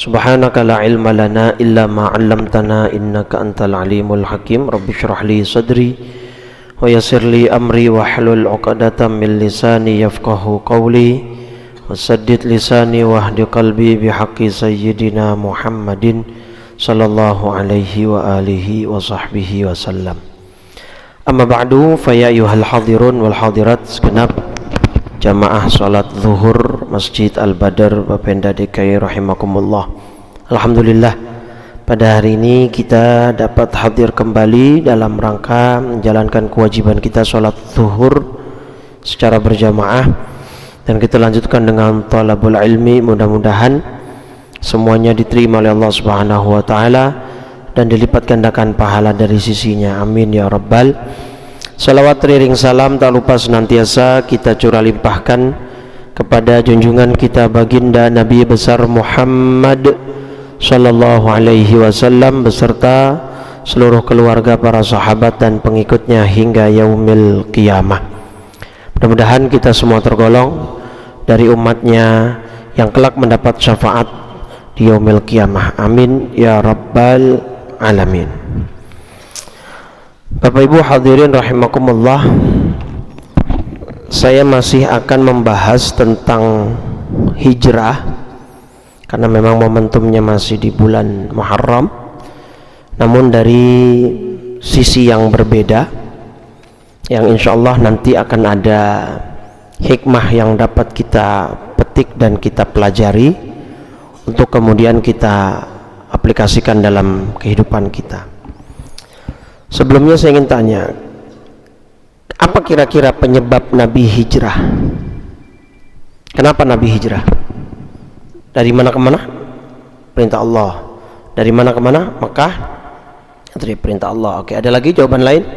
Subhanaka la ilma lana illa ma 'allamtana innaka antal alimul hakim. Rabbi shrah li sadri wa yassir li amri wa hlul 'uqdatam min lisani yafqahu qawli wasaddid lisani wahdi qalbi bihaqqi sayyidina Muhammadin sallallahu alaihi wa alihi wa sahbihi wasallam. Amma ba'du, fa ya ayyuhal hadirun wal hadirat segenap jamaah salat zuhur Masjid Al-Badar Bapenda DKI rahimakumullah. Alhamdulillah, pada hari ini kita dapat hadir kembali dalam rangka menjalankan kewajiban kita salat zuhur secara berjamaah, dan kita lanjutkan dengan talabul ilmi. Mudah-mudahan semuanya diterima oleh Allah Subhanahu wa taala dan dilipat gandakan pahala dari sisinya. Amin ya rabbal. Salawat teriring salam tak lupa senantiasa kita curah limpahkan kepada junjungan kita baginda Nabi besar Muhammad sallallahu alaihi wasallam beserta seluruh keluarga, para sahabat dan pengikutnya hingga yaumil qiyamah. Mudah-mudahan kita semua tergolong dari umatnya yang kelak mendapat syafaat di yaumil qiyamah. Amin ya rabbal alamin. Bapak Ibu hadirin rahimakumullah, saya masih akan membahas tentang hijrah karena memang momentumnya masih di bulan Muharram, namun dari sisi yang berbeda, yang insya Allah nanti akan ada hikmah yang dapat kita petik dan kita pelajari untuk kemudian kita aplikasikan dalam kehidupan kita. Sebelumnya saya ingin tanya, apa kira-kira penyebab Nabi hijrah? Kenapa Nabi hijrah? Dari mana ke mana? Perintah Allah. Dari mana ke mana? Makkah. Dari perintah Allah. Oke, ada lagi jawaban lain?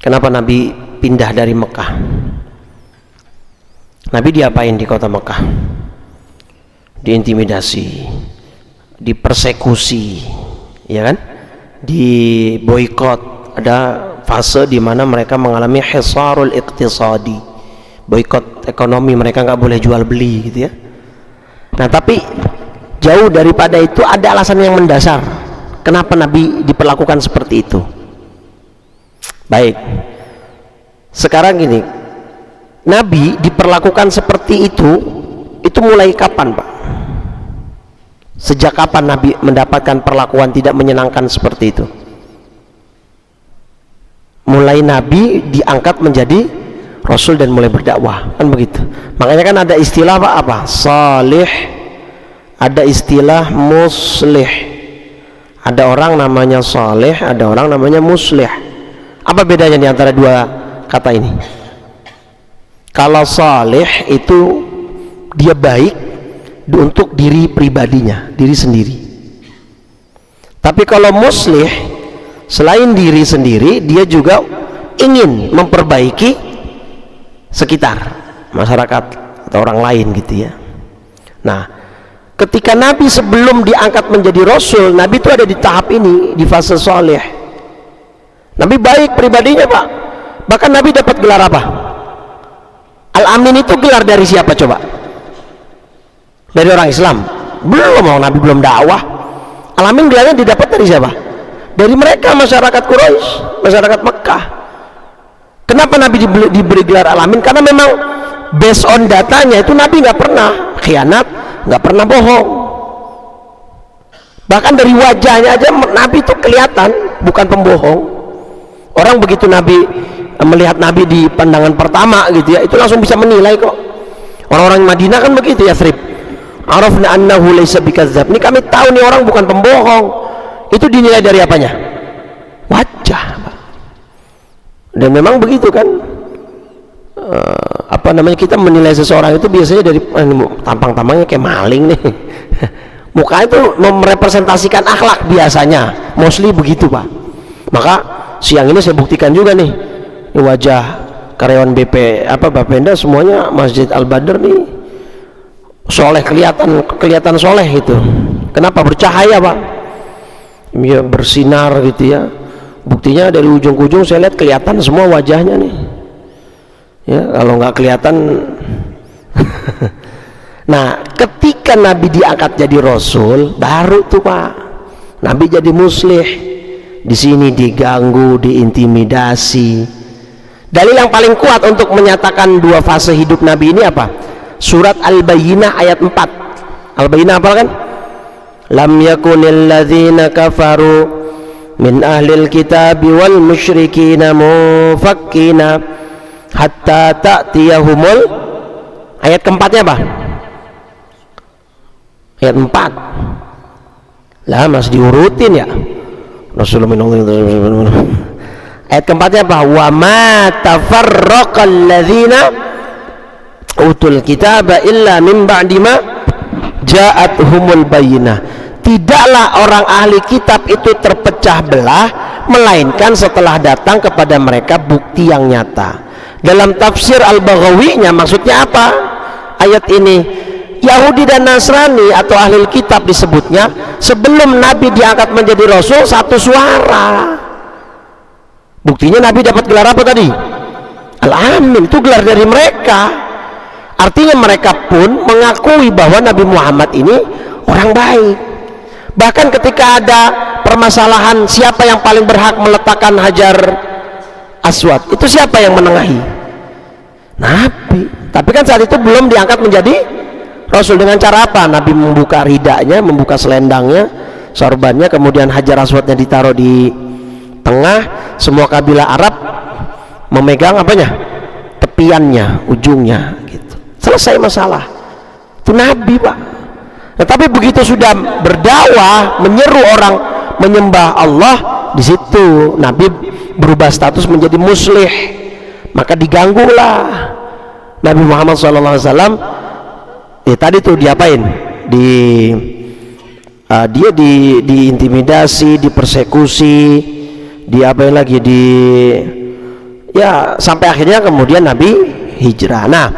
Kenapa Nabi pindah dari Makkah? Nabi diapain di kota Makkah? Diintimidasi, dipersekusi, ya kan? Di boikot. Ada fase di mana mereka mengalami hisarul iqtisadi, boikot ekonomi, mereka nggak boleh jual beli gitu ya. Nah, tapi jauh daripada itu ada alasan yang mendasar kenapa Nabi diperlakukan seperti itu. Baik, sekarang gini, Nabi diperlakukan seperti itu mulai kapan, Pak? Sejak kapan Nabi mendapatkan perlakuan tidak menyenangkan seperti itu? Mulai Nabi diangkat menjadi Rasul dan mulai berdakwah, kan begitu. Makanya kan ada istilah apa? Salih, ada istilah muslih. Ada orang namanya salih, ada orang namanya muslih. Apa bedanya di antara dua kata ini? Kalau salih itu dia baik untuk diri pribadinya, diri sendiri. Tapi kalau muslih, selain diri sendiri, dia juga ingin memperbaiki sekitar, masyarakat atau orang lain gitu ya. Nah, ketika Nabi sebelum diangkat menjadi Rasul, Nabi itu ada di tahap ini, di fase soleh. Nabi baik pribadinya, Pak. Bahkan Nabi dapat gelar apa? Al-Amin itu gelar dari siapa coba? Dari orang Islam? Belum, Nabi belum dakwah. Al-Amin gelarnya didapat dari siapa? Dari mereka, masyarakat Quraisy, masyarakat Mekah. Kenapa Nabi diberi gelar Al-Amin? Karena memang based on datanya itu Nabi nggak pernah khianat, nggak pernah bohong. Bahkan dari wajahnya aja Nabi itu kelihatan bukan pembohong. Orang begitu Nabi melihat Nabi di pandangan pertama gitu ya, itu langsung bisa menilai kok. Orang-orang Madinah kan begitu ya, Thrib. Arafna annahu laysa bikadzdzab. Ini kami tahu nih orang bukan pembohong. Itu dinilai dari apanya? Wajah, Pak. Dan memang begitu kan, kita menilai seseorang itu biasanya dari tampang-tampangnya kayak maling nih. Muka itu merepresentasikan akhlak biasanya, mostly begitu, Pak. Maka siang ini saya buktikan juga nih, ini wajah karyawan Bapenda semuanya Masjid Al-Badar nih soleh, kelihatan soleh itu. Kenapa? Bercahaya, Pak. Ya, bersinar gitu ya. Buktinya dari ujung ke ujung saya lihat kelihatan semua wajahnya nih. Ya, kalau nggak kelihatan Nah, ketika Nabi diangkat jadi Rasul, baru tuh Pak, Nabi jadi muslih. Di sini diganggu, diintimidasi. Dalil yang paling kuat untuk menyatakan dua fase hidup Nabi ini apa? Surat Al-Bayyinah ayat 4. Al-Bayyinah apa kan? Lam yakunil ladzina kafaru min ahlil kitabi wal musyrikina mufakkina hatta ta'tiyahumul. Ayat keempatnya apa? Ayat 4 lah, masih diurutin ya. Rasulullah. Ayat keempatnya apa? Wa ma tafarraqal ladzina utul kitaba illa min ba'di ma ja'atuhumul bayyinah. Tidaklah orang ahli kitab itu terpecah belah melainkan setelah datang kepada mereka bukti yang nyata. Dalam tafsir Al-Baghawi-nya maksudnya apa ayat ini? Yahudi dan Nasrani atau ahli kitab disebutnya sebelum Nabi diangkat menjadi Rasul satu suara. Buktinya Nabi dapat gelar apa tadi? Al-Amin, itu gelar dari mereka. Artinya mereka pun mengakui bahwa Nabi Muhammad ini orang baik. Bahkan ketika ada permasalahan siapa yang paling berhak meletakkan Hajar Aswad, itu siapa yang menengahi? Nabi. Tapi kan saat itu belum diangkat menjadi Rasul. Dengan cara apa? Nabi membuka ridanya, membuka selendangnya, sorbannya, kemudian Hajar Aswadnya ditaruh di tengah, semua kabilah Arab memegang apanya? Tepiannya, ujungnya gitu. Selesai masalah. Itu Nabi Pak. Tetapi begitu sudah berdakwah, menyeru orang menyembah Allah, di situ Nabi berubah status menjadi muslih. Maka diganggulah Nabi Muhammad SAW. Tadi tuh diapain? Dia diintimidasi, dipersekusi, diapain lagi, ya sampai akhirnya kemudian Nabi hijrah. Nah,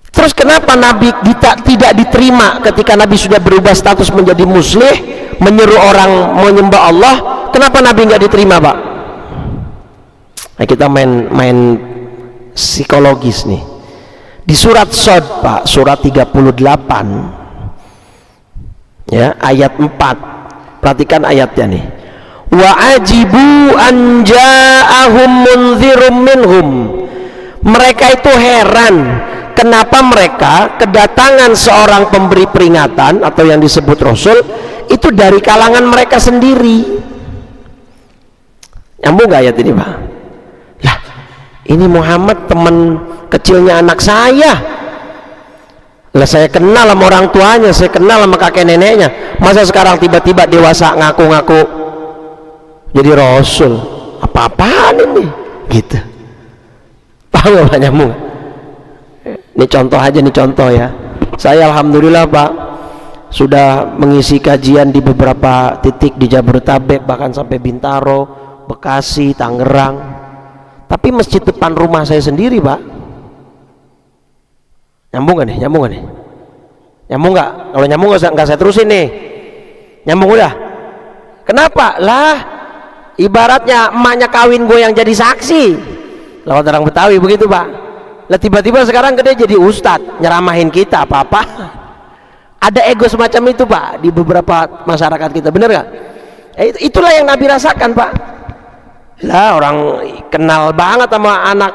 terus kenapa Nabi tidak diterima ketika Nabi sudah berubah status menjadi muslih, menyeru orang menyembah Allah? Kenapa Nabi nggak diterima Pak? Nah, kita main psikologis nih. Di surat Shad Pak, surat 38 ya, ayat 4. Perhatikan ayatnya nih. Wa ajibu an ja'ahum munzirum minhum. Mereka itu heran kenapa mereka kedatangan seorang pemberi peringatan atau yang disebut Rasul itu dari kalangan mereka sendiri. Nyambung gak ayat ini Pak? Lah, ini Muhammad teman kecilnya anak saya lah, saya kenal sama orang tuanya, saya kenal sama kakek neneknya, masa sekarang tiba-tiba dewasa ngaku-ngaku jadi Rasul? Apa-apaan ini gitu? Paham gak nyambung? Ini contoh aja, nih contoh ya. Saya alhamdulillah Pak sudah mengisi kajian di beberapa titik di Jabodetabek, bahkan sampai Bintaro, Bekasi, Tangerang. Tapi masjid depan rumah saya sendiri Pak, nyambung gak nih? Nyambung gak nih? Nyambung gak? Kalau nyambung gak saya terusin nih. Nyambung udah? Kenapa? Lah, ibaratnya emaknya kawin gue yang jadi saksi. Lewat orang Betawi begitu Pak. Lah tiba-tiba sekarang gede jadi ustadz, nyeramahin kita apa-apa. Ada ego semacam itu Pak di beberapa masyarakat kita, bener gak? Itulah yang Nabi rasakan Pak. Lah orang kenal banget sama anak,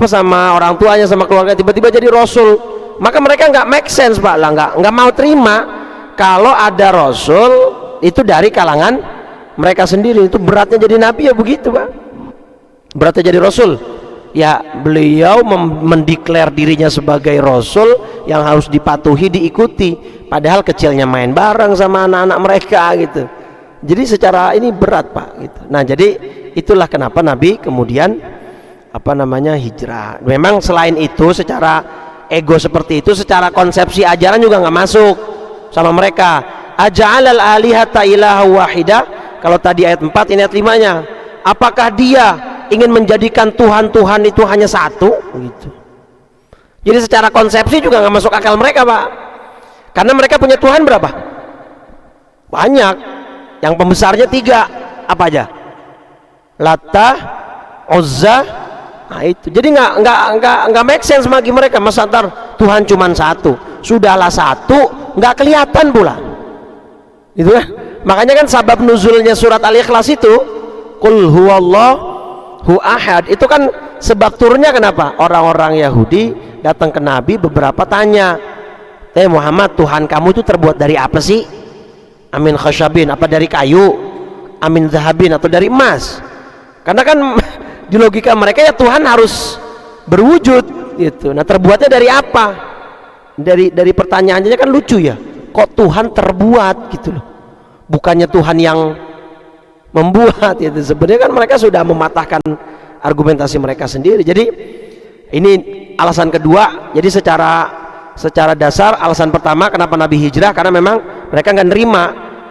sama orang tuanya, sama keluarga, tiba-tiba jadi Rasul. Maka mereka nggak make sense Pak, lah nggak mau terima kalau ada Rasul itu dari kalangan mereka sendiri. Itu beratnya jadi Nabi ya begitu Pak, beratnya jadi Rasul ya. Beliau mendeklar dirinya sebagai Rasul yang harus dipatuhi, diikuti, padahal kecilnya main bareng sama anak-anak mereka gitu. Jadi secara ini berat Pak gitu. Nah, jadi itulah kenapa Nabi kemudian hijrah. Memang selain itu secara ego seperti itu, secara konsepsi ajaran juga nggak masuk sama mereka. Aja'alal alihata ilaha wahida. Kalau tadi ayat 4, ini ayat 5-nya. Apakah dia ingin menjadikan Tuhan-Tuhan itu hanya satu gitu. Jadi secara konsepsi juga nggak masuk akal mereka Pak, karena mereka punya Tuhan berapa? Banyak. Yang pembesarnya 3, apa aja? Latta, Uzza, Nah itu, jadi nggak make sense bagi mereka. Masa ntar Tuhan cuma satu, sudahlah satu, nggak kelihatan pula, gitu kan? Makanya kan sabab nuzulnya surat Al-Ikhlas itu, Qul huwallahu ahad, itu kan sebab turunnya kenapa? Orang-orang Yahudi datang ke Nabi, beberapa tanya, Muhammad, Tuhan kamu itu terbuat dari apa sih? Amin khasyabin, apa dari kayu? Amin zahabin, atau dari emas? Karena kan di logika mereka ya Tuhan harus berwujud gitu. Nah terbuatnya dari apa? Dari pertanyaannya kan lucu ya, kok Tuhan terbuat gitu loh, bukannya Tuhan yang membuat gitu. Sebenarnya kan mereka sudah mematahkan argumentasi mereka sendiri. Jadi ini alasan kedua. Jadi secara dasar alasan pertama kenapa Nabi hijrah, karena memang mereka nggak nerima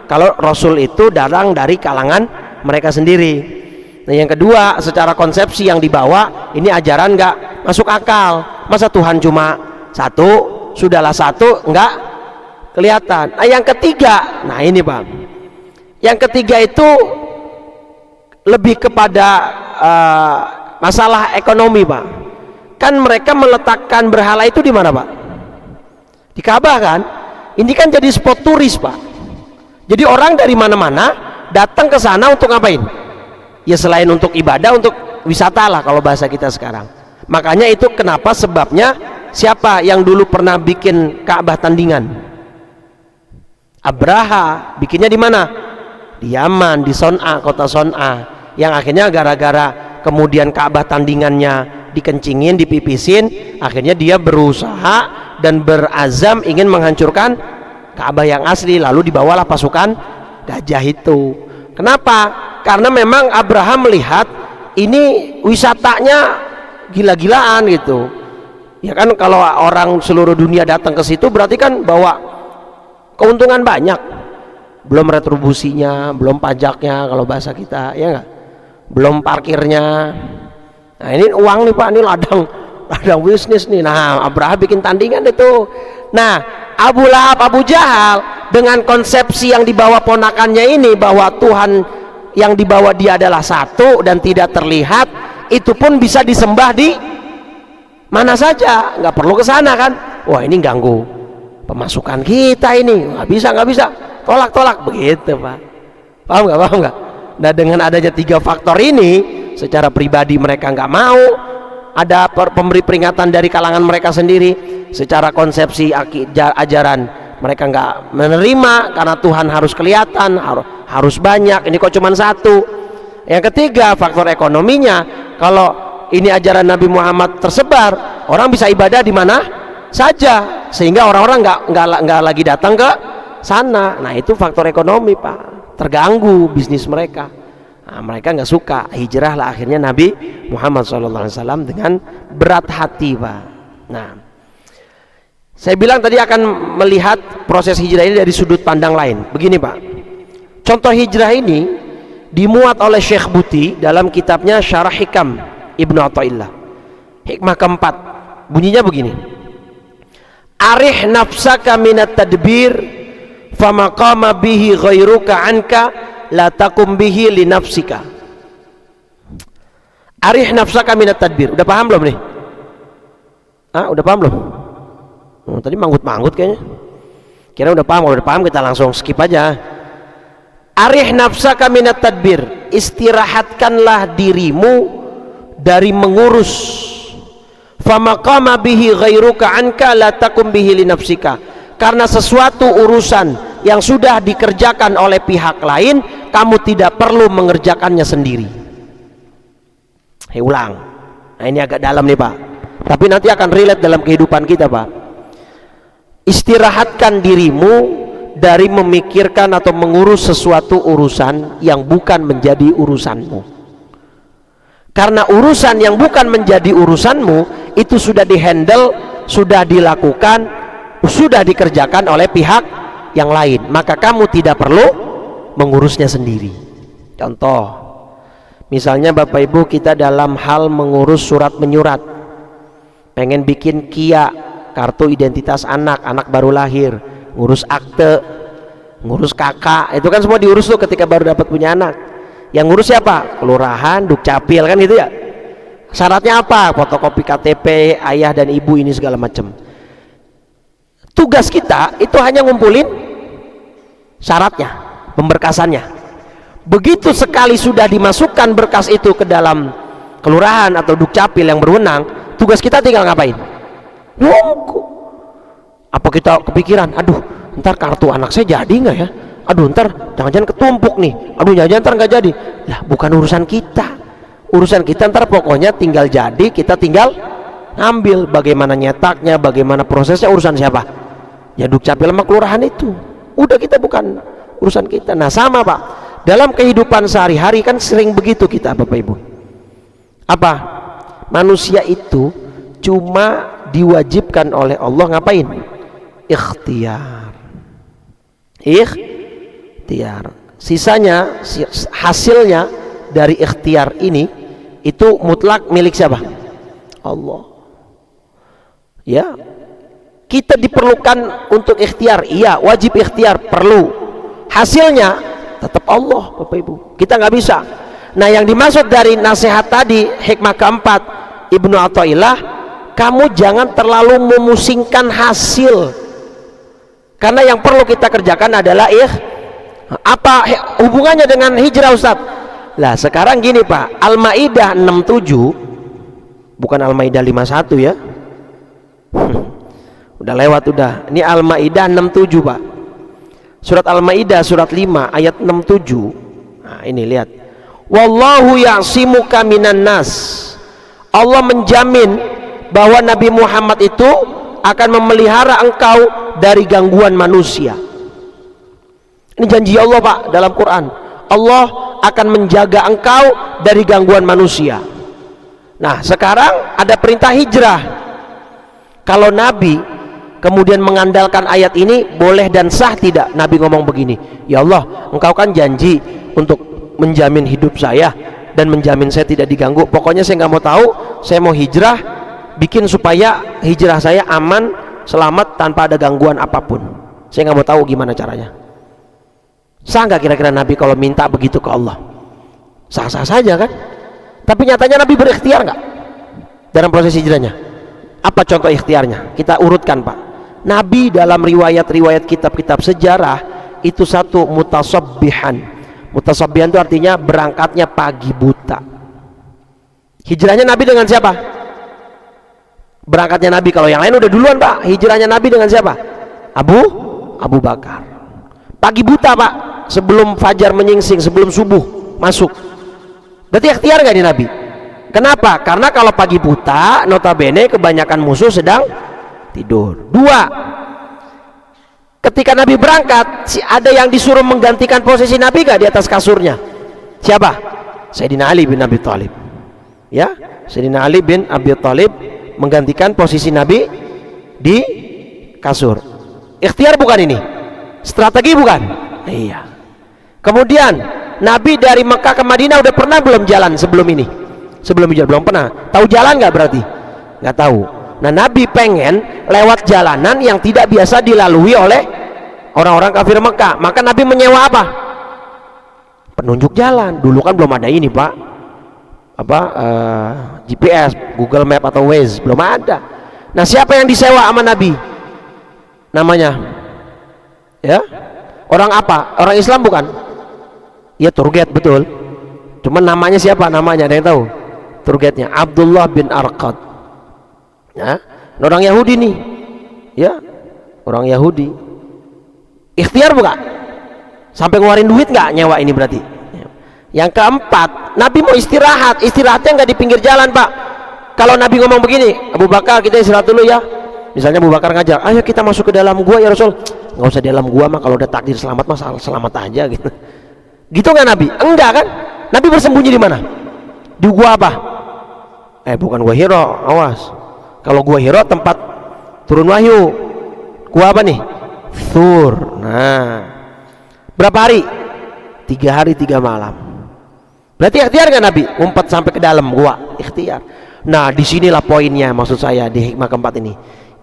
kalau Rasul itu datang dari kalangan mereka sendiri. Nah yang kedua, secara konsepsi yang dibawa ini ajaran nggak masuk akal. Masa Tuhan cuma satu, sudahlah satu, nggak kelihatan. Nah yang ketiga, nah ini Bang, yang ketiga itu lebih kepada masalah ekonomi Pak. Kan mereka meletakkan berhala itu di mana Pak? Di Ka'bah kan? Ini kan jadi spot turis Pak. Jadi orang dari mana-mana datang ke sana untuk ngapain? Ya selain untuk ibadah, untuk wisata lah kalau bahasa kita sekarang. Makanya itu kenapa sebabnya, siapa yang dulu pernah bikin Ka'bah tandingan? Abraha. Bikinnya di mana? Di Yaman, di Son'a, kota Son'a, yang akhirnya gara-gara kemudian Ka'bah tandingannya dikencingin, dipipisin, akhirnya dia berusaha dan berazam ingin menghancurkan Ka'bah yang asli. Lalu dibawalah pasukan gajah itu. Kenapa? Karena memang Abraham melihat ini wisatanya gila-gilaan gitu. Ya kan kalau orang seluruh dunia datang ke situ berarti kan bawa keuntungan banyak. Belum retribusinya, belum pajaknya kalau bahasa kita, ya enggak? Belum parkirnya. Nah, ini uang nih Pak, ini ladang bisnis nih. Nah, Abraham bikin tandingan itu. Nah, Abu Lahab, Abu Jahal dengan konsepsi yang dibawa ponakannya ini, bahwa Tuhan yang dibawa dia adalah satu dan tidak terlihat, itu pun bisa disembah di mana saja, nggak perlu ke sana kan. Wah ini ganggu pemasukan kita, ini nggak bisa, tolak begitu Pak. Paham nggak? Nah dengan adanya tiga faktor ini, secara pribadi mereka nggak mau, ada pemberi peringatan dari kalangan mereka sendiri, secara konsepsi ajaran mereka nggak menerima karena Tuhan harus kelihatan, harus banyak, ini kok cuma satu. Yang ketiga, faktor ekonominya. Kalau ini ajaran Nabi Muhammad tersebar, orang bisa ibadah di mana saja, sehingga orang-orang nggak lagi datang ke sana. Nah itu faktor ekonomi Pak, terganggu bisnis mereka. Nah, mereka nggak suka, hijrahlah akhirnya Nabi Muhammad SAW dengan berat hati Pak. Nah saya bilang tadi akan melihat proses hijrah ini dari sudut pandang lain. Begini Pak, contoh hijrah ini dimuat oleh Syekh Buti dalam kitabnya Syarah Hikam Ibnu Athaillah. Hikmah keempat bunyinya begini: arih nafsaka minat tadbir famaqama bihi ghairuka anka la takum bihi li nafsika. Arih nafsaka minat tadbir. Udah paham belum nih? Udah paham belum? Tadi manggut-manggut kayaknya. Kira udah paham. Kalau udah paham kita langsung skip aja. Arih nafsaka minat tadbir, istirahatkanlah dirimu dari mengurus. Famaqama bihi ghairuka anka la takum bihi li nafsika. Karena sesuatu urusan yang sudah dikerjakan oleh pihak lain, kamu tidak perlu mengerjakannya sendiri. Ulang. Nah ini agak dalam nih Pak, tapi nanti akan relate dalam kehidupan kita Pak. Istirahatkan dirimu dari memikirkan atau mengurus sesuatu urusan yang bukan menjadi urusanmu. Karena urusan yang bukan menjadi urusanmu itu sudah dihandle, sudah dilakukan, sudah dikerjakan oleh pihak yang lain, maka kamu tidak perlu mengurusnya sendiri. Contoh, misalnya Bapak Ibu kita dalam hal mengurus surat menyurat, pengen bikin KIA, kartu identitas anak baru lahir, ngurus akte, ngurus kakak, itu kan semua diurus tuh ketika baru dapat punya anak. Yang ngurus siapa? Kelurahan, Dukcapil kan gitu ya. Syaratnya apa? Fotokopi KTP ayah dan ibu ini segala macam. Tugas kita itu hanya ngumpulin syaratnya, pemberkasannya. Begitu sekali sudah dimasukkan berkas itu ke dalam kelurahan atau dukcapil yang berwenang, tugas kita tinggal ngapain? Nunggu. Apa kita kepikiran, aduh ntar kartu anak saya jadi nggak ya? Aduh ntar jangan-jangan ketumpuk nih, aduh jangan-jangan ntar nggak jadi. Lah bukan urusan kita. Urusan kita ntar pokoknya tinggal jadi, kita tinggal ngambil. Bagaimana nyetaknya, bagaimana prosesnya, urusan siapa? Ya dukcapil sama kelurahan itu. Udah, kita bukan urusan kita. Nah sama Pak, dalam kehidupan sehari-hari kan sering begitu kita Bapak Ibu. Apa? Manusia itu cuma diwajibkan oleh Allah ngapain? Ikhtiar. Ikhtiar. Sisanya, hasilnya dari ikhtiar ini itu mutlak milik siapa? Allah. Ya, kita diperlukan untuk ikhtiar, iya, wajib ikhtiar, perlu. Hasilnya tetap Allah Bapak Ibu, kita nggak bisa. Nah yang dimaksud dari nasihat tadi, hikmah keempat Ibnu Athaillah, kamu jangan terlalu memusingkan hasil, karena yang perlu kita kerjakan adalah apa hubungannya dengan hijrah Ustaz? Lah sekarang gini Pak, Al-Maidah 67, bukan Al-Maidah 51 ya. Udah lewat udah. Ini Al-Maidah 67 Pak. Surat Al-Maidah surat 5 ayat 67. Nah, ini lihat. Wallahu ya'simuka minan nas. Allah menjamin bahwa Nabi Muhammad itu akan memelihara engkau dari gangguan manusia. Ini janji Allah Pak dalam Quran. Allah akan menjaga engkau dari gangguan manusia. Nah sekarang ada perintah hijrah. Kalau Nabi kemudian mengandalkan ayat ini, boleh dan sah tidak Nabi ngomong begini, ya Allah engkau kan janji untuk menjamin hidup saya dan menjamin saya tidak diganggu, pokoknya saya nggak mau tahu, saya mau hijrah, bikin supaya hijrah saya aman, selamat, tanpa ada gangguan apapun, saya nggak mau tahu gimana caranya. Sah nggak kira-kira Nabi kalau minta begitu ke Allah? Sah-sah saja kan? Tapi nyatanya Nabi berikhtiar nggak dalam proses hijrahnya? Apa contoh ikhtiarnya? Kita urutkan Pak. Nabi dalam riwayat-riwayat kitab-kitab sejarah itu satu mutasabbihan. Mutasabbihan itu artinya berangkatnya pagi buta. Hijrahnya Nabi dengan siapa? Berangkatnya Nabi, kalau yang lain udah duluan Pak. Hijrahnya Nabi dengan siapa? Abu Bakar. Pagi buta Pak, sebelum fajar menyingsing, sebelum subuh masuk. Berarti ikhtiar gak nih Nabi? Kenapa? Karena kalau pagi buta, notabene kebanyakan musuh sedang tidur. Dua, ketika Nabi berangkat, ada yang disuruh menggantikan posisi Nabi gak di atas kasurnya? Siapa? Sayyidina Ali bin Abi Thalib. Ya, Sayyidina Ali bin Abi Thalib menggantikan posisi Nabi di kasur. Ikhtiar bukan ini? Strategi bukan? Iya. Kemudian Nabi dari Mekah ke Madinah udah pernah belum jalan sebelum ini? Sebelum hijrah belum pernah. Tahu jalan nggak berarti? Nggak tahu. Nah Nabi pengen lewat jalanan yang tidak biasa dilalui oleh orang-orang kafir Mekah. Maka Nabi menyewa apa? Penunjuk jalan. Dulu kan belum ada ini Pak, GPS, Google Map atau Waze, belum ada. Nah siapa yang disewa sama Nabi? Namanya ya, orang apa? Orang Islam bukan? Ya tour guide, betul. Cuman namanya siapa? Namanya ada yang tahu? Tour guide-nya Abdullah bin Arqad. Ya, orang Yahudi nih. Ya, orang Yahudi. Ikhtiar bukan? Sampai ngeluarin duit nggak nyewa ini berarti? Yang keempat, Nabi mau istirahat. Istirahatnya nggak di pinggir jalan Pak. Kalau Nabi ngomong begini, Abu Bakar kita istirahat dulu ya. Misalnya Abu Bakar ngajak, ayo kita masuk ke dalam gua ya Rasul. Nggak usah di dalam gua mah, kalau udah takdir selamat mah selamat aja gitu. Gitu nggak Nabi? Enggak kan? Nabi bersembunyi di mana? Di gua apa? Bukan gua Hiro, awas. Kalau gua Hiro tempat turun wahyu. Gua apa nih? Thur. Nah, berapa hari? 3 hari 3 malam. Berarti ikhtiar nggak Nabi? Umpat sampai ke dalam gua, ikhtiar. Nah, disinilah poinnya, maksud saya di hikmah keempat ini.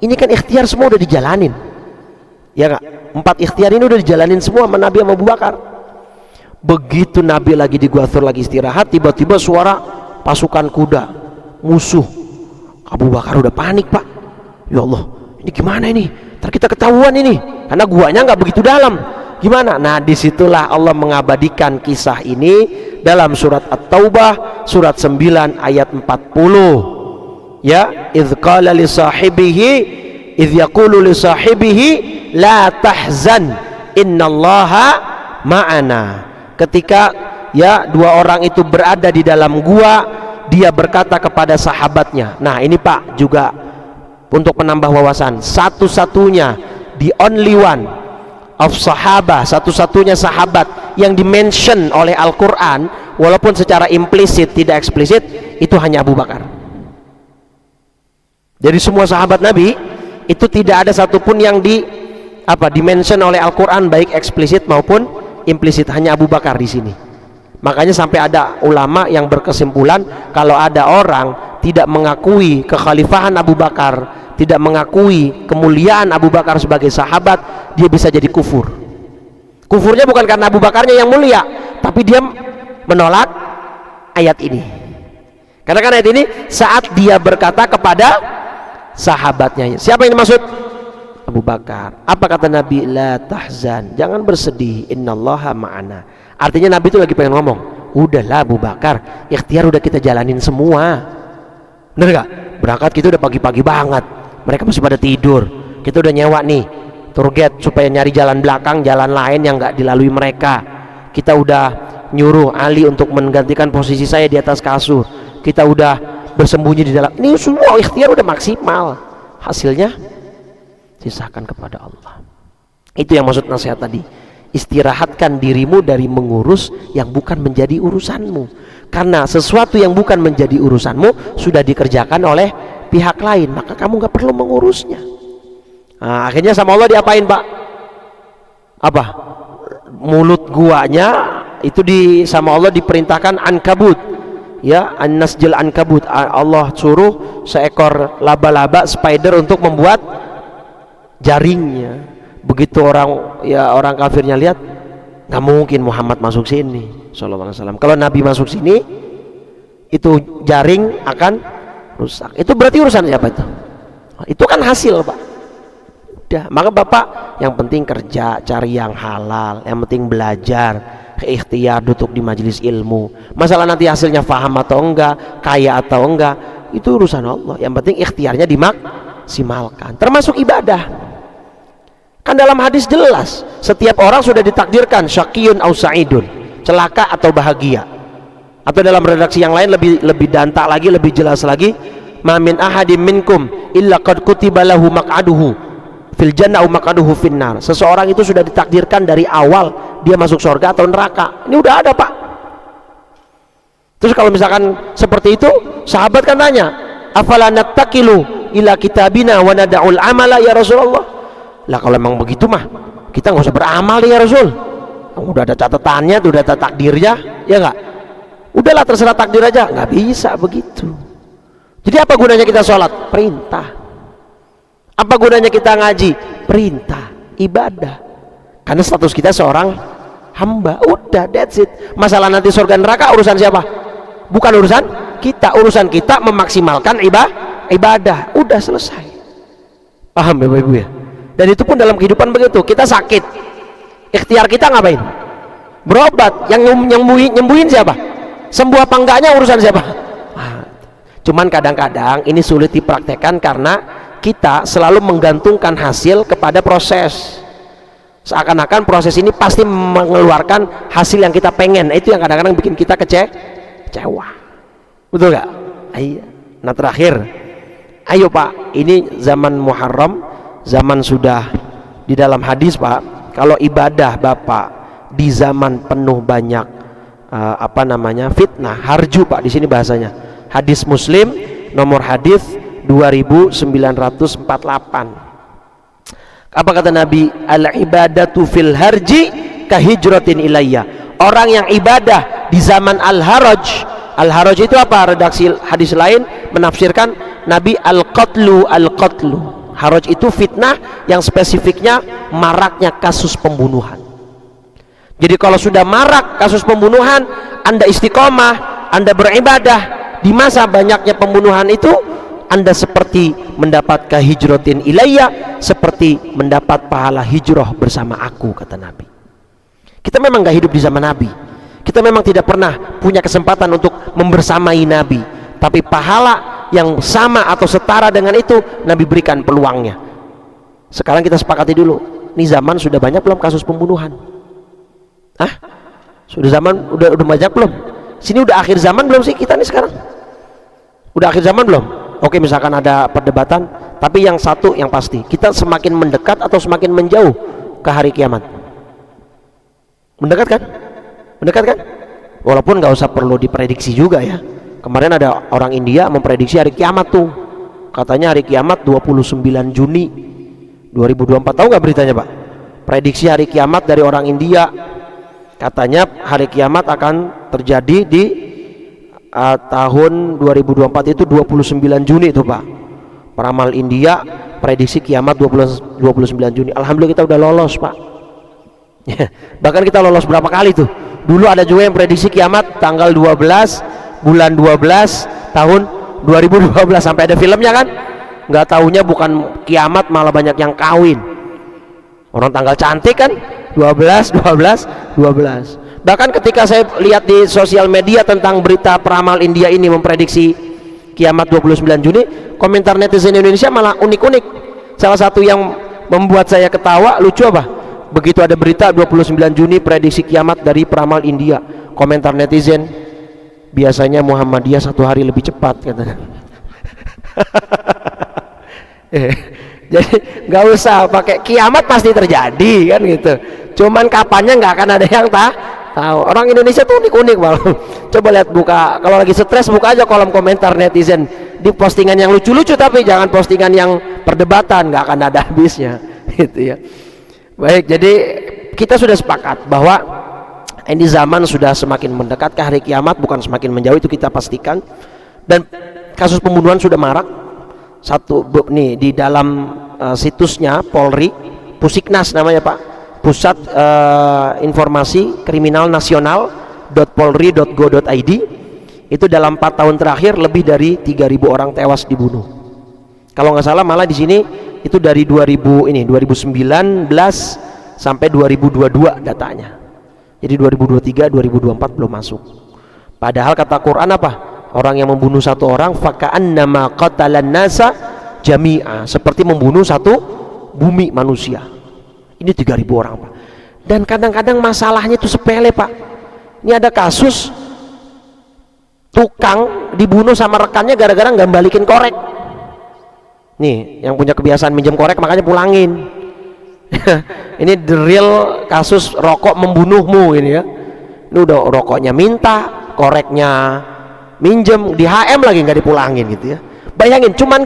Ini kan ikhtiar semua udah dijalanin, ya nggak? 4 ikhtiar ini udah dijalanin semua sama Nabi sama Abu Bakar. Begitu Nabi lagi di Gua Thur lagi istirahat, tiba-tiba suara pasukan kuda musuh. Abu Bakar udah panik, Pak. Ya Allah, ini gimana ini? Ntar kita ketahuan ini, karena guanya nggak begitu dalam. Gimana? Nah, disitulah Allah mengabadikan kisah ini dalam surat At-Taubah surat 9 ayat 40. Ya, idz qala li sahibihi idz yaqulu li sahibihi la tahzan innallaha ma'ana. Ketika ya dua orang itu berada di dalam gua, dia berkata kepada sahabatnya. Nah, ini Pak juga untuk menambah wawasan, satu-satunya, the only one of sahabah, satu-satunya sahabat yang dimention oleh Al-Quran walaupun secara implisit tidak eksplisit, itu hanya Abu Bakar. Jadi semua sahabat Nabi itu tidak ada satupun yang dimention oleh Al-Quran baik eksplisit maupun implisit, hanya Abu Bakar di sini. Makanya sampai ada ulama yang berkesimpulan kalau ada orang tidak mengakui kekhalifahan Abu Bakar, tidak mengakui kemuliaan Abu Bakar sebagai sahabat, dia bisa jadi kufur. Kufurnya bukan karena Abu Bakarnya yang mulia, tapi dia menolak ayat ini. Karena ayat ini saat dia berkata kepada sahabatnya. Siapa yang dimaksud? Abu Bakar. Apa kata Nabi? La tahzan, jangan bersedih, innallaha ma'ana. Artinya Nabi itu lagi pengen ngomong, udahlah Abu Bakar, ikhtiar udah kita jalanin semua. Bener gak? Berangkat kita udah pagi-pagi banget, mereka masih pada tidur, kita udah nyewa nih tour guide supaya nyari jalan belakang, jalan lain yang gak dilalui mereka. Kita udah nyuruh Ali untuk menggantikan posisi saya di atas kasur, kita udah bersembunyi di dalam. Ini semua ikhtiar udah maksimal, hasilnya sisakan kepada Allah. Itu yang maksud nasihat tadi. Istirahatkan dirimu dari mengurus yang bukan menjadi urusanmu, karena sesuatu yang bukan menjadi urusanmu sudah dikerjakan oleh pihak lain, maka kamu gak perlu mengurusnya. Nah, akhirnya sama Allah diapain, Pak? Apa? Mulut guanya itu sama Allah diperintahkan ankabut, ya, an-nasjil ankabut. Allah suruh seekor laba-laba, spider, untuk membuat jaringnya. Begitu orang kafirnya lihat, nggak mungkin Muhammad masuk sini sallallahu alaihi wasallam. Kalau Nabi masuk sini, itu jaring akan rusak. Itu berarti urusan siapa itu? Itu kan hasil, Pak. Udah, maka Bapak yang penting kerja, cari yang halal, yang penting belajar, ikhtiar, duduk di majelis ilmu. Masalah nanti hasilnya faham atau enggak, kaya atau enggak, itu urusan Allah. Yang penting ikhtiarnya dimaksimalkan, termasuk ibadah. Kan dalam hadis jelas, setiap orang sudah ditakdirkan syaqiyun au sa'idun, celaka atau bahagia. Atau dalam redaksi yang lain lebih danta lagi, lebih jelas lagi, ma min ahadim minkum illa qad kutiba lahu maq'aduhu fil jannah au maq'aduhu finnar. Seseorang itu sudah ditakdirkan dari awal dia masuk surga atau neraka. Ini udah ada, Pak. Terus kalau misalkan seperti itu, sahabat kan tanya, afala nattaqilu ila kitabina wa nada'ul amala ya Rasulullah. Lah kalau memang begitu mah kita nggak usah beramal ya Rasul, udah ada catatannya, udah ada takdirnya, ya nggak? Udahlah terserah takdir aja. Nggak bisa begitu. Jadi apa gunanya kita sholat? Perintah. Apa gunanya kita ngaji? Perintah, ibadah. Karena status kita seorang hamba. Udah, that's it. Masalah nanti surga neraka urusan siapa? Bukan urusan kita. Urusan kita memaksimalkan ibadah. Udah selesai. Paham Bapak Ibu ya? Dan itu pun dalam kehidupan begitu. Kita sakit, ikhtiar kita ngapain? Berobat. Yang nyembuhin siapa? Sembuh apa enggaknya urusan siapa? Cuman kadang-kadang ini sulit dipraktekkan karena kita selalu menggantungkan hasil kepada proses. Seakan-akan proses ini pasti mengeluarkan hasil yang kita pengen. Itu yang kadang-kadang bikin kita kecewa. Betul gak? Iya. Nah terakhir, ayo Pak, ini zaman Muharram, zaman sudah di dalam hadis, Pak, kalau ibadah Bapak di zaman penuh banyak fitnah, harju, Pak, di sini bahasanya. Hadis Muslim nomor hadis 2948. Apa kata Nabi? Al ibadatu fil harji kahijratin ilayya. Orang yang ibadah di zaman al-haraj. Al-haraj itu apa? Redaksi hadis lain menafsirkan Nabi al-qatlu. Haraj itu fitnah yang spesifiknya maraknya kasus pembunuhan. Jadi kalau sudah marak kasus pembunuhan, Anda istiqomah, Anda beribadah, di masa banyaknya pembunuhan itu Anda seperti mendapat hijratin ilayya, seperti mendapat pahala hijrah bersama aku, kata Nabi. Kita memang gak hidup di zaman Nabi, kita memang tidak pernah punya kesempatan untuk membersamai Nabi, tapi pahala yang sama atau setara dengan itu Nabi berikan peluangnya. Sekarang kita sepakati dulu, ini zaman sudah banyak belum kasus pembunuhan? Sudah zaman, udah banyak belum? Sini udah akhir zaman belum sih kita nih sekarang? Udah akhir zaman belum? Oke, misalkan ada perdebatan, tapi yang satu yang pasti, kita semakin mendekat atau semakin menjauh ke hari kiamat? Mendekat kan? Mendekat kan? Walaupun nggak usah perlu diprediksi juga ya. Kemarin ada orang India memprediksi hari kiamat tuh, katanya hari kiamat 29 Juni 2024. Tahu nggak beritanya Pak? Prediksi hari kiamat dari orang India, katanya hari kiamat akan terjadi di tahun 2024 itu 29 Juni itu Pak. Peramal India prediksi kiamat 29 Juni. Alhamdulillah kita udah lolos Pak. Bahkan kita lolos berapa kali tuh. Dulu ada juga yang prediksi kiamat tanggal 12 bulan 12 tahun 2012, sampai ada filmnya kan. Nggak taunya bukan kiamat, malah banyak yang kawin. Orang tanggal cantik kan, 12. Bahkan ketika saya lihat di sosial media tentang berita peramal India ini memprediksi kiamat 29 Juni, komentar netizen Indonesia malah unik-unik. Salah satu yang membuat saya ketawa, lucu apa? Begitu ada berita 29 Juni prediksi kiamat dari peramal India, komentar netizen, biasanya Muhammadiyah 1 hari lebih cepat, katanya. Jadi nggak usah pakai kiamat pasti terjadi kan gitu. Cuman kapannya nggak akan ada yang tahu. Orang Indonesia tuh unik-unik malah. Coba lihat, buka kalau lagi stres, buka aja kolom komentar netizen di postingan yang lucu-lucu, tapi jangan postingan yang perdebatan, nggak akan ada habisnya gitu ya. Baik, jadi kita sudah sepakat bahwa ini zaman sudah semakin mendekat ke hari kiamat, bukan semakin menjauh, itu kita pastikan. Dan kasus pembunuhan sudah marak. Satu nih di dalam situsnya Polri, Pusiknas namanya Pak, Pusat Informasi Kriminal Nasional .polri.go.id, itu dalam 4 tahun terakhir lebih dari 3.000 orang tewas dibunuh. Kalau nggak salah malah di sini itu dari 2019 sampai 2022 datanya. Jadi 2023 2024 belum masuk. Padahal kata Quran apa? Orang yang membunuh satu orang faka'annama qatalan nasa jami'a, seperti membunuh satu bumi manusia. Ini 3.000 orang Pak. Dan kadang-kadang masalahnya itu sepele Pak. Ini ada kasus tukang dibunuh sama rekannya gara-gara nggak balikin korek. Nih yang punya kebiasaan minjem korek makanya pulangin. Ini the real kasus rokok membunuhmu ini ya. Ini udah rokoknya minta, koreknya minjem, di HM lagi nggak dipulangin gitu ya. Bayangin, cuman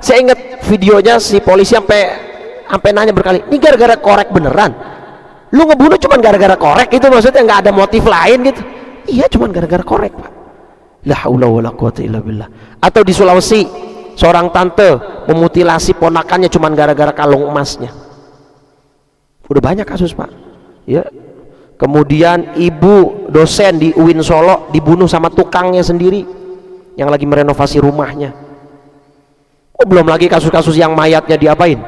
saya inget videonya si polisi sampai nanya berkali, ini gara-gara korek beneran? Lu ngebunuh cuman gara-gara korek itu, maksudnya nggak ada motif lain gitu? Iya, cuman gara-gara korek Pak. La haula wala quwata illa billah. Atau di Sulawesi, seorang tante memutilasi ponakannya cuman gara-gara kalung emasnya. Udah banyak kasus Pak ya. Kemudian ibu dosen di UIN Solo dibunuh sama tukangnya sendiri yang lagi merenovasi rumahnya. Oh, belum lagi kasus-kasus yang mayatnya diapain,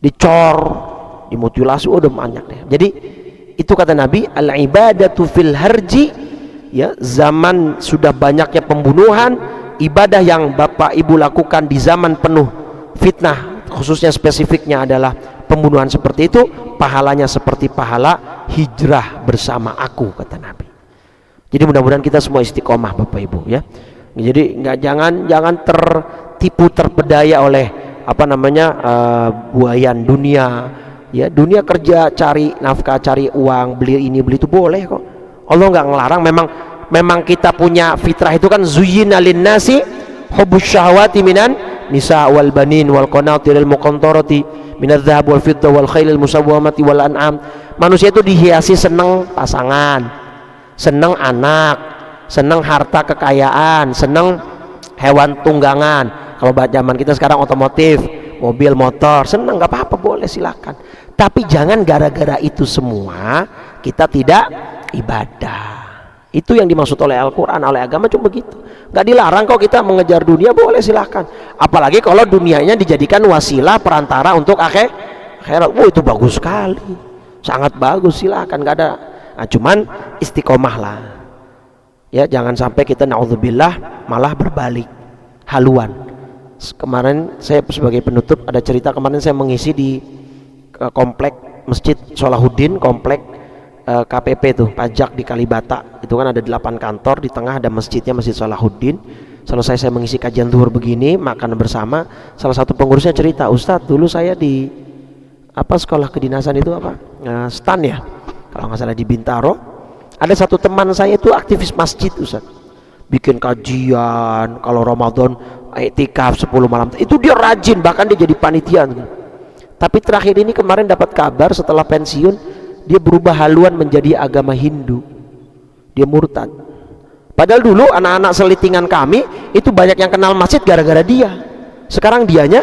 dicor, dimutilasi. Udah banyak deh. Jadi itu kata Nabi, al ibadatu fil harji ya, zaman sudah banyaknya pembunuhan, ibadah yang Bapak Ibu lakukan di zaman penuh fitnah, khususnya spesifiknya adalah pembunuhan seperti itu, pahalanya seperti pahala hijrah bersama aku, kata Nabi. Jadi mudah-mudahan kita semua istiqomah Bapak Ibu ya. Jadi jangan tertipu terpedaya oleh buayan dunia ya. Dunia kerja cari nafkah, cari uang, beli ini beli itu boleh kok. Allah nggak ngelarang. Memang kita punya fitrah itu kan, zuyyina linnasi hubbus syahawati minan nisa wal banin wal qanatiril muqantarati minadz dzahab wal fiddah wal khailil musawwamati wal an'am. Manusia itu dihiasi seneng pasangan, seneng anak, seneng harta kekayaan, seneng hewan tunggangan. Kalau zaman kita sekarang otomotif, mobil, motor, seneng, nggak apa-apa, boleh silakan. Tapi jangan gara-gara itu semua kita tidak ibadah Itu yang dimaksud oleh Al-Quran, oleh agama cuma begitu. Nggak dilarang kok kita mengejar dunia, boleh silahkan. Apalagi kalau dunianya dijadikan wasilah perantara untuk akhirat. Itu bagus sekali, sangat bagus, silahkan, nggak ada. Nah, cuman istiqomah lah. Ya, jangan sampai kita naudzubillah malah berbalik haluan. Kemarin saya sebagai penutup ada cerita, kemarin saya mengisi di komplek Masjid Salahuddin, komplek KPP tuh, pajak di Kalibata. Itu kan ada 8 kantor, di tengah ada masjidnya, Masjid Salahuddin. Selesai saya mengisi kajian zuhur begini, makan bersama, salah satu pengurusnya cerita, Ustadz dulu saya di sekolah kedinasan itu stan ya, kalau nggak salah di Bintaro. Ada satu teman saya itu aktivis masjid Ustadz, bikin kajian kalau Ramadan, iktikaf 10 malam, itu dia rajin, bahkan dia jadi panitia. Tapi terakhir ini kemarin dapat kabar setelah pensiun, dia berubah haluan menjadi agama Hindu. Dia murtad. Padahal dulu anak-anak selitingan kami itu banyak yang kenal masjid gara-gara dia. Sekarang dianya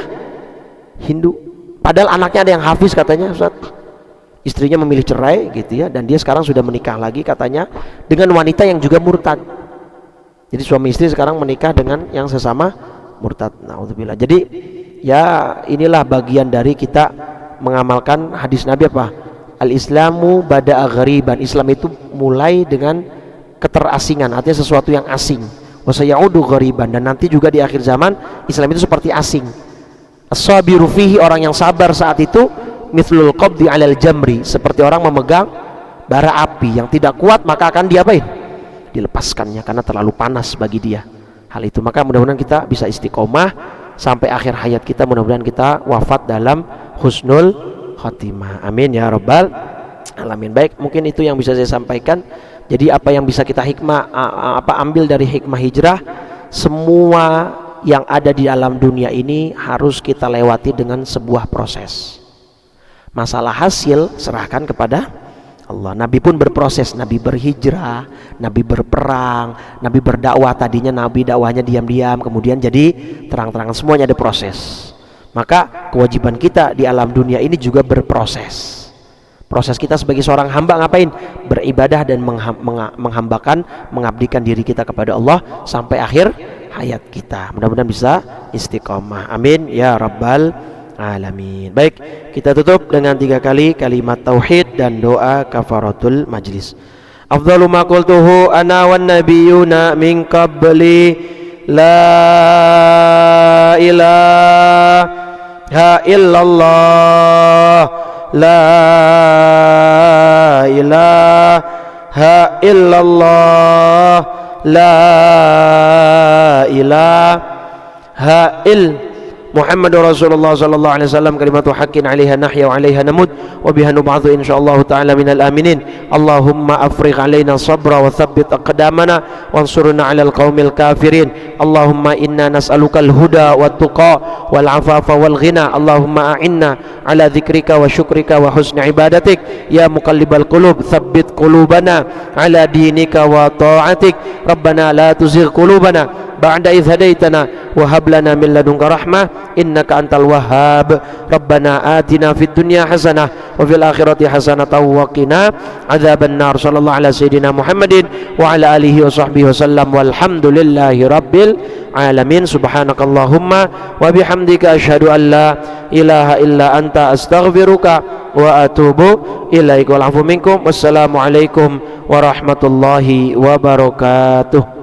Hindu. Padahal anaknya ada yang hafiz katanya, Ustaz. Istrinya memilih cerai gitu ya, dan dia sekarang sudah menikah lagi katanya dengan wanita yang juga murtad. Jadi suami istri sekarang menikah dengan yang sesama murtad. Naudzubillah. Jadi ya inilah bagian dari kita mengamalkan hadis Nabi Al-Islamu bada'a ghariban. Islam itu mulai dengan keterasingan, artinya sesuatu yang asing. Wa sayaudu ghariban, dan nanti juga di akhir zaman Islam itu seperti asing. As-sabiru fihi, orang yang sabar saat itu, mithlul qabdi 'alal jamri, seperti orang memegang bara api yang tidak kuat, maka akan diapain? Dilepaskannya karena terlalu panas bagi dia. Hal itu, maka mudah-mudahan kita bisa istiqomah sampai akhir hayat kita, mudah-mudahan kita wafat dalam husnul khotimah. Amin ya rabbal alamin. Baik, mungkin itu yang bisa saya sampaikan. Jadi apa yang bisa kita ambil dari hikmah hijrah, semua yang ada di alam dunia ini harus kita lewati dengan sebuah proses. Masalah hasil serahkan kepada Allah. Nabi pun berproses, Nabi berhijrah, Nabi berperang, Nabi berdakwah. Tadinya Nabi dakwahnya diam-diam, kemudian jadi terang-terangan, semuanya ada proses. Maka kewajiban kita di alam dunia ini juga berproses. Proses kita sebagai seorang hamba ngapain? Beribadah dan menghambakan, mengabdikan diri kita kepada Allah sampai akhir hayat kita. Mudah-mudahan bisa istiqomah. Amin ya rabbal alamin. Baik, kita tutup dengan 3 kali kalimat tauhid dan doa kafaratul majlis. Afdalu ma qultuhu ana wan nabiyuna min qabli, la ilaha illallah, la ilaha illallah, la ilaha illallah Muhammadur Rasulullah sallallahu alaihi wasallam, kalimatu haqqin 'alaiha nahya wa 'alaiha namut wa biha nub'atsu insyaallah ta'ala minal aminin. Allahumma afrigh 'alaina sabra wa tsabbit aqdamana wansurna 'alal qaumil kafirin. Allahumma inna nas'alukal huda wat tuqa wal 'afafa wal ghina. Allahumma a'inna 'ala dzikrika wa syukrika wa husni ibadatik. Ya muqallibal qulub tsabbit qulubana 'ala dinika wa ta'atik. Rabbana la tuzigh qulubana ba'da idh hadaitana wa hab lana min ladunka rahmah innaka antal wahhab. Rabbana atina fid dunya hasanah wa fil akhirati hasanah wa qina adzaban nar. Sallallahu ala sayyidina Muhammadin wa ala alihi wa sahbihi wasallam walhamdulillahi rabbil alamin. Subhanakallahumma wa bihamdika asyhadu an la ilaha illa anta astaghfiruka wa atubu ilaika. Wal afu minkum. Wassalamu alaikum warahmatullahi wabarakatuh.